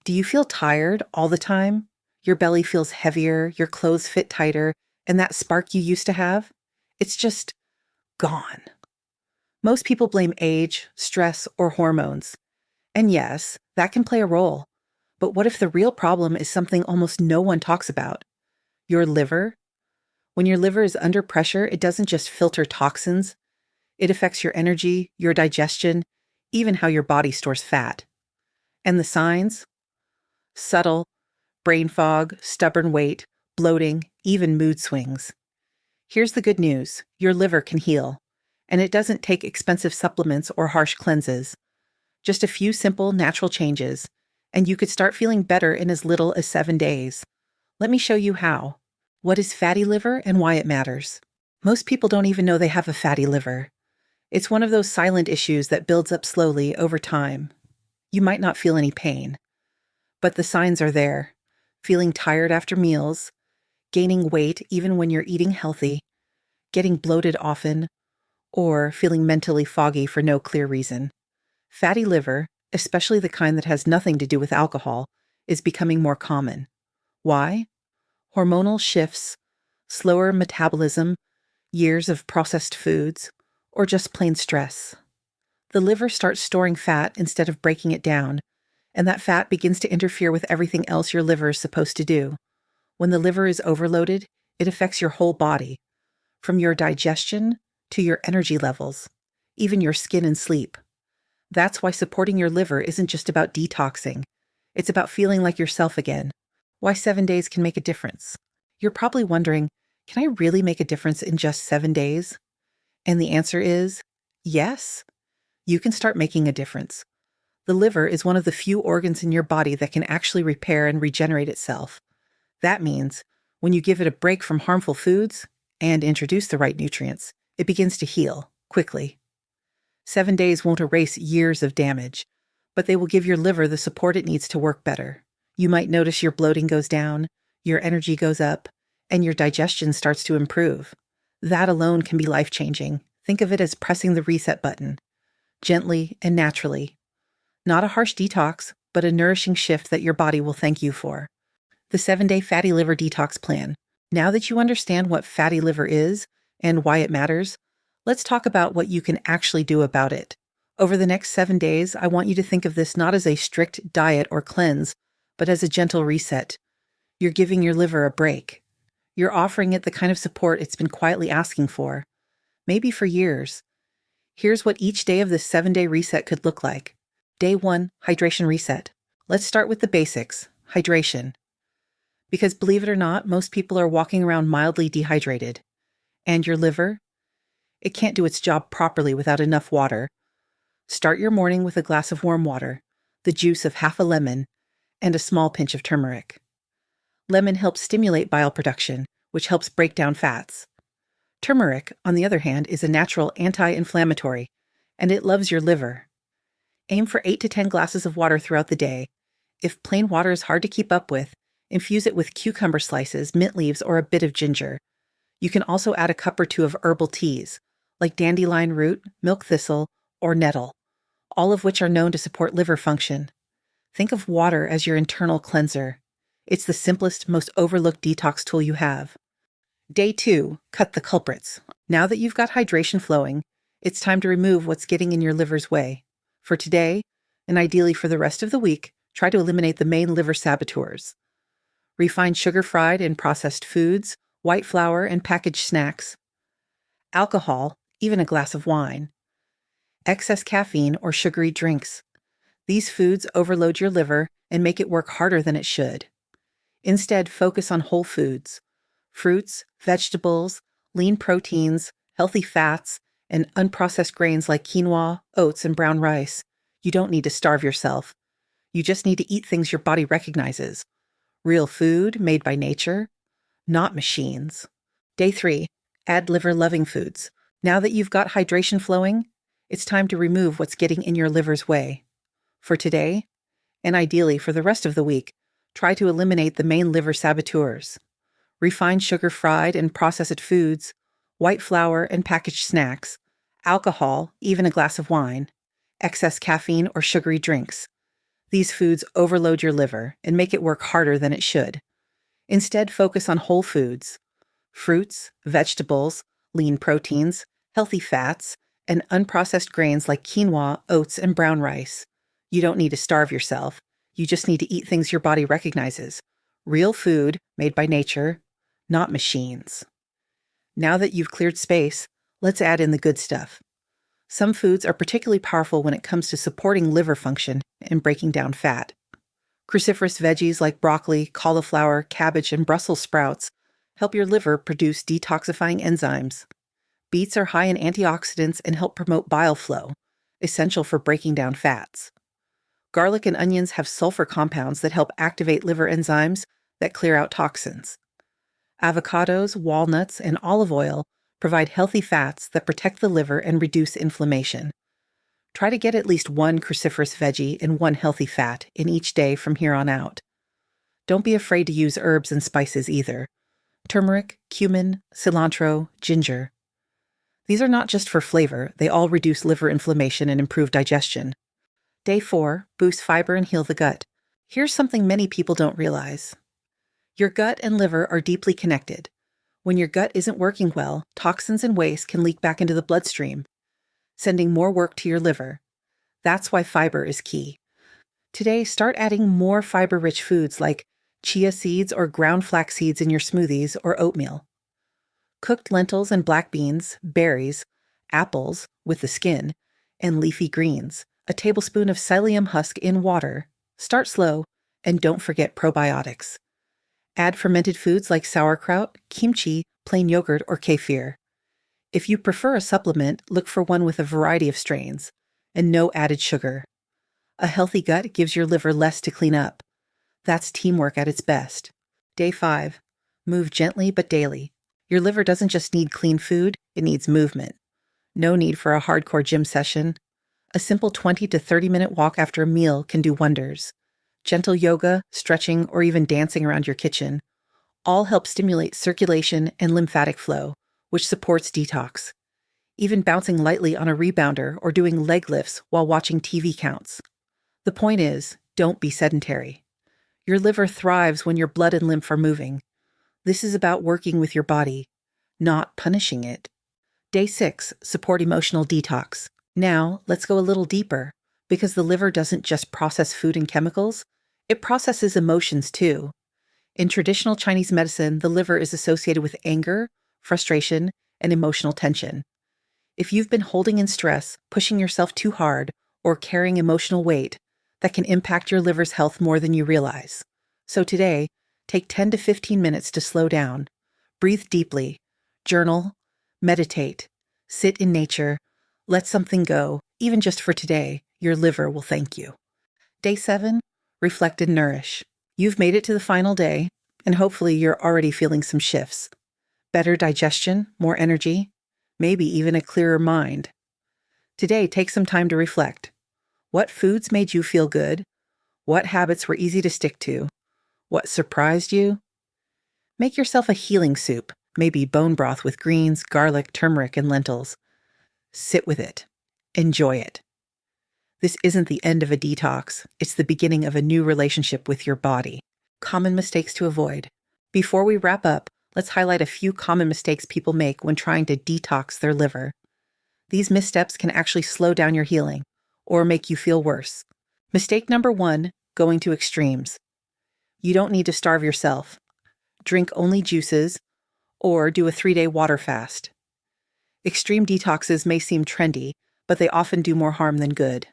Do you feel tired all the time? Your belly feels heavier, your clothes fit tighter, and that spark you used to have? It's just gone. Most people blame age, stress, or hormones. And yes, that can play a role. But what if the real problem is something almost no one talks about? Your liver? When your liver is under pressure, it doesn't just filter toxins, it affects your energy, your digestion, even how your body stores fat. And the signs? Subtle: brain fog, stubborn weight, bloating, even mood swings. Here's the good news: your liver can heal. And it doesn't take expensive supplements or harsh cleanses. Just a few simple, natural changes, and you could start feeling better in as little as 7 days. Let me show you how. What is fatty liver and why it matters? Most people don't even know they have a fatty liver. It's one of those silent issues that builds up slowly over time. You might not feel any pain, but the signs are there. Feeling tired after meals, gaining weight even when you're eating healthy, getting bloated often, or feeling mentally foggy for no clear reason. Fatty liver, especially the kind that has nothing to do with alcohol, is becoming more common. Why? Hormonal shifts, slower metabolism, years of processed foods, or just plain stress. The liver starts storing fat instead of breaking it down, and that fat begins to interfere with everything else your liver is supposed to do. When the liver is overloaded, it affects your whole body, from your digestion to your energy levels, even your skin and sleep. That's why supporting your liver isn't just about detoxing. It's about feeling like yourself again. Why 7 days can make a difference. You're probably wondering, can I really make a difference in just 7 days? And the answer is yes. You can start making a difference. The liver is one of the few organs in your body that can actually repair and regenerate itself. That means when you give it a break from harmful foods and introduce the right nutrients, it begins to heal quickly. 7 days won't erase years of damage, but they will give your liver the support it needs to work better. You might notice your bloating goes down, your energy goes up, and your digestion starts to improve. That alone can be life-changing. Think of it as pressing the reset button, gently and naturally. Not a harsh detox, but a nourishing shift that your body will thank you for. The 7-day fatty liver detox plan. Now that you understand what fatty liver is and why it matters, let's talk about what you can actually do about it. Over the next 7 days, I want you to think of this not as a strict diet or cleanse, but as a gentle reset. You're giving your liver a break. You're offering it the kind of support it's been quietly asking for, maybe for years. Here's what each day of this 7-day reset could look like. Day 1, hydration reset. Let's start with the basics, hydration. Because believe it or not, most people are walking around mildly dehydrated. And your liver? It can't do its job properly without enough water. Start your morning with a glass of warm water, the juice of half a lemon, and a small pinch of turmeric. Lemon helps stimulate bile production, which helps break down fats. Turmeric, on the other hand, is a natural anti-inflammatory, and it loves your liver. Aim for 8 to 10 glasses of water throughout the day. If plain water is hard to keep up with, infuse it with cucumber slices, mint leaves, or a bit of ginger. You can also add a cup or two of herbal teas, like dandelion root, milk thistle, or nettle, all of which are known to support liver function. Think of water as your internal cleanser. It's the simplest, most overlooked detox tool you have. Day 2, cut the culprits. Now that you've got hydration flowing, it's time to remove what's getting in your liver's way. For today, and ideally for the rest of the week, try to eliminate the main liver saboteurs. Refined sugar-fried and processed foods, white flour, and packaged snacks. Alcohol, even a glass of wine. Excess caffeine or sugary drinks. These foods overload your liver and make it work harder than it should. Instead, focus on whole foods, fruits, vegetables, lean proteins, healthy fats, and unprocessed grains like quinoa, oats, and brown rice. You don't need to starve yourself. You just need to eat things your body recognizes. Real food made by nature, not machines. Day 3, add liver-loving foods. Now that you've got hydration flowing, it's time to remove what's getting in your liver's way. For today, and ideally for the rest of the week, try to eliminate the main liver saboteurs. Refined sugar-fried and processed foods, white flour and packaged snacks, alcohol, even a glass of wine, excess caffeine or sugary drinks. These foods overload your liver and make it work harder than it should. Instead, focus on whole foods, fruits, vegetables, lean proteins, healthy fats, and unprocessed grains like quinoa, oats, and brown rice. You don't need to starve yourself. You just need to eat things your body recognizes. Real food made by nature, not machines. Now that you've cleared space, let's add in the good stuff. Some foods are particularly powerful when it comes to supporting liver function and breaking down fat. Cruciferous veggies like broccoli, cauliflower, cabbage, and Brussels sprouts help your liver produce detoxifying enzymes. Beets are high in antioxidants and help promote bile flow, essential for breaking down fats. Garlic and onions have sulfur compounds that help activate liver enzymes that clear out toxins. Avocados, walnuts, and olive oil provide healthy fats that protect the liver and reduce inflammation. Try to get at least one cruciferous veggie and one healthy fat in each day from here on out. Don't be afraid to use herbs and spices either. Turmeric, cumin, cilantro, ginger. These are not just for flavor, they all reduce liver inflammation and improve digestion. Day 4, boost fiber and heal the gut. Here's something many people don't realize. Your gut and liver are deeply connected. When your gut isn't working well, toxins and waste can leak back into the bloodstream, sending more work to your liver. That's why fiber is key. Today, start adding more fiber-rich foods like chia seeds or ground flax seeds in your smoothies or oatmeal. Cooked lentils and black beans, berries, apples with the skin, and leafy greens. A tablespoon of psyllium husk in water. Start slow, and don't forget probiotics. Add fermented foods like sauerkraut, kimchi, plain yogurt, or kefir. If you prefer a supplement, look for one with a variety of strains, and no added sugar. A healthy gut gives your liver less to clean up. That's teamwork at its best. Day 5. Move gently but daily. Your liver doesn't just need clean food, it needs movement. No need for a hardcore gym session. A simple 20 to 30-minute walk after a meal can do wonders. Gentle yoga, stretching, or even dancing around your kitchen all help stimulate circulation and lymphatic flow, which supports detox. Even bouncing lightly on a rebounder or doing leg lifts while watching TV counts. The point is, don't be sedentary. Your liver thrives when your blood and lymph are moving. This is about working with your body, not punishing it. Day 6, support emotional detox. Now, let's go a little deeper, because the liver doesn't just process food and chemicals, it processes emotions too. In traditional Chinese medicine, the liver is associated with anger, frustration, and emotional tension. If you've been holding in stress, pushing yourself too hard, or carrying emotional weight, that can impact your liver's health more than you realize. So today, take 10 to 15 minutes to slow down, breathe deeply, journal, meditate, sit in nature, let something go, even just for today. Your liver will thank you. Day 7, reflect and nourish. You've made it to the final day, and hopefully you're already feeling some shifts. Better digestion, more energy, maybe even a clearer mind. Today, take some time to reflect. What foods made you feel good? What habits were easy to stick to? What surprised you? Make yourself a healing soup, maybe bone broth with greens, garlic, turmeric, and lentils. Sit with it. Enjoy it. This isn't the end of a detox. It's the beginning of a new relationship with your body. Common mistakes to avoid. Before we wrap up, let's highlight a few common mistakes people make when trying to detox their liver. These missteps can actually slow down your healing or make you feel worse. Mistake number 1, going to extremes. You don't need to starve yourself. Drink only juices or do a 3-day water fast. Extreme detoxes may seem trendy, but they often do more harm than good.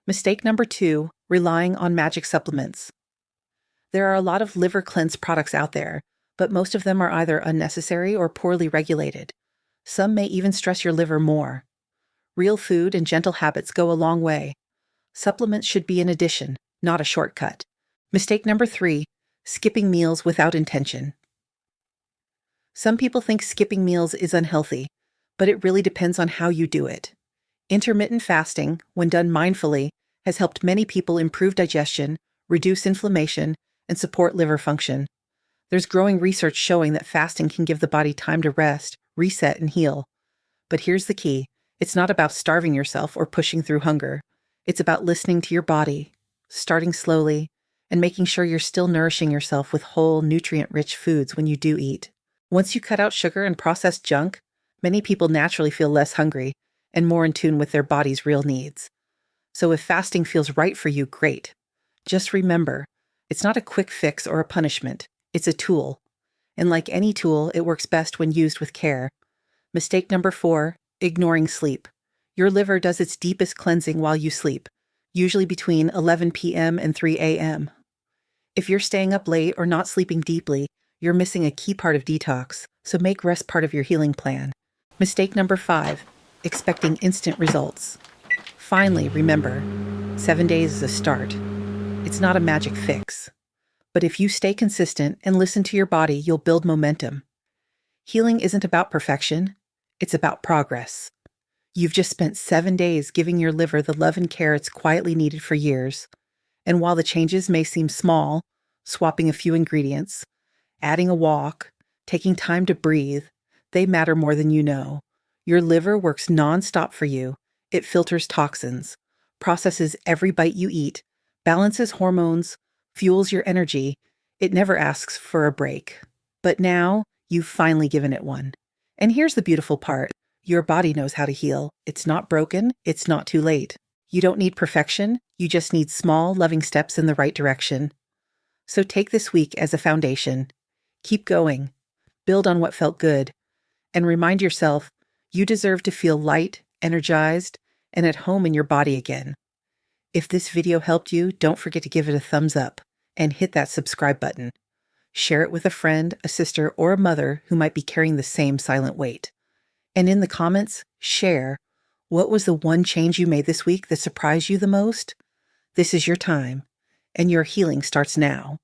Mistake number 2, relying on magic supplements. There are a lot of liver cleanse products out there, but most of them are either unnecessary or poorly regulated. Some may even stress your liver more. Real food and gentle habits go a long way. Supplements should be an addition, not a shortcut. Mistake number 3, skipping meals without intention. Some people think skipping meals is unhealthy, but it really depends on how you do it. Intermittent fasting, when done mindfully, has helped many people improve digestion, reduce inflammation, and support liver function. There's growing research showing that fasting can give the body time to rest, reset, and heal. But here's the key. It's not about starving yourself or pushing through hunger. It's about listening to your body. starting slowly, and making sure you're still nourishing yourself with whole, nutrient-rich foods when you do eat. Once you cut out sugar and processed junk, many people naturally feel less hungry and more in tune with their body's real needs. So if fasting feels right for you, great. Just remember, it's not a quick fix or a punishment. It's a tool. And like any tool, it works best when used with care. Mistake number 4, ignoring sleep. Your liver does its deepest cleansing while you sleep, usually between 11 p.m. and 3 a.m. If you're staying up late or not sleeping deeply, you're missing a key part of detox, so make rest part of your healing plan. Mistake number 5, expecting instant results. Finally, remember, 7 days is a start. It's not a magic fix. But if you stay consistent and listen to your body, you'll build momentum. Healing isn't about perfection, it's about progress. You've just spent 7 days giving your liver the love and care it's quietly needed for years. And while the changes may seem small, swapping a few ingredients, adding a walk, taking time to breathe, they matter more than you know. Your liver works nonstop for you. It filters toxins, processes every bite you eat, balances hormones, fuels your energy. It never asks for a break. But now, you've finally given it one. And here's the beautiful part. Your body knows how to heal. It's not broken. It's not too late. You don't need perfection. You just need small, loving steps in the right direction. So take this week as a foundation. Keep going. Build on what felt good. And remind yourself, you deserve to feel light, energized, and at home in your body again. If this video helped you, don't forget to give it a thumbs up and hit that subscribe button. Share it with a friend, a sister, or a mother who might be carrying the same silent weight. And in the comments, share, what was the one change you made this week that surprised you the most? This is your time, and your healing starts now.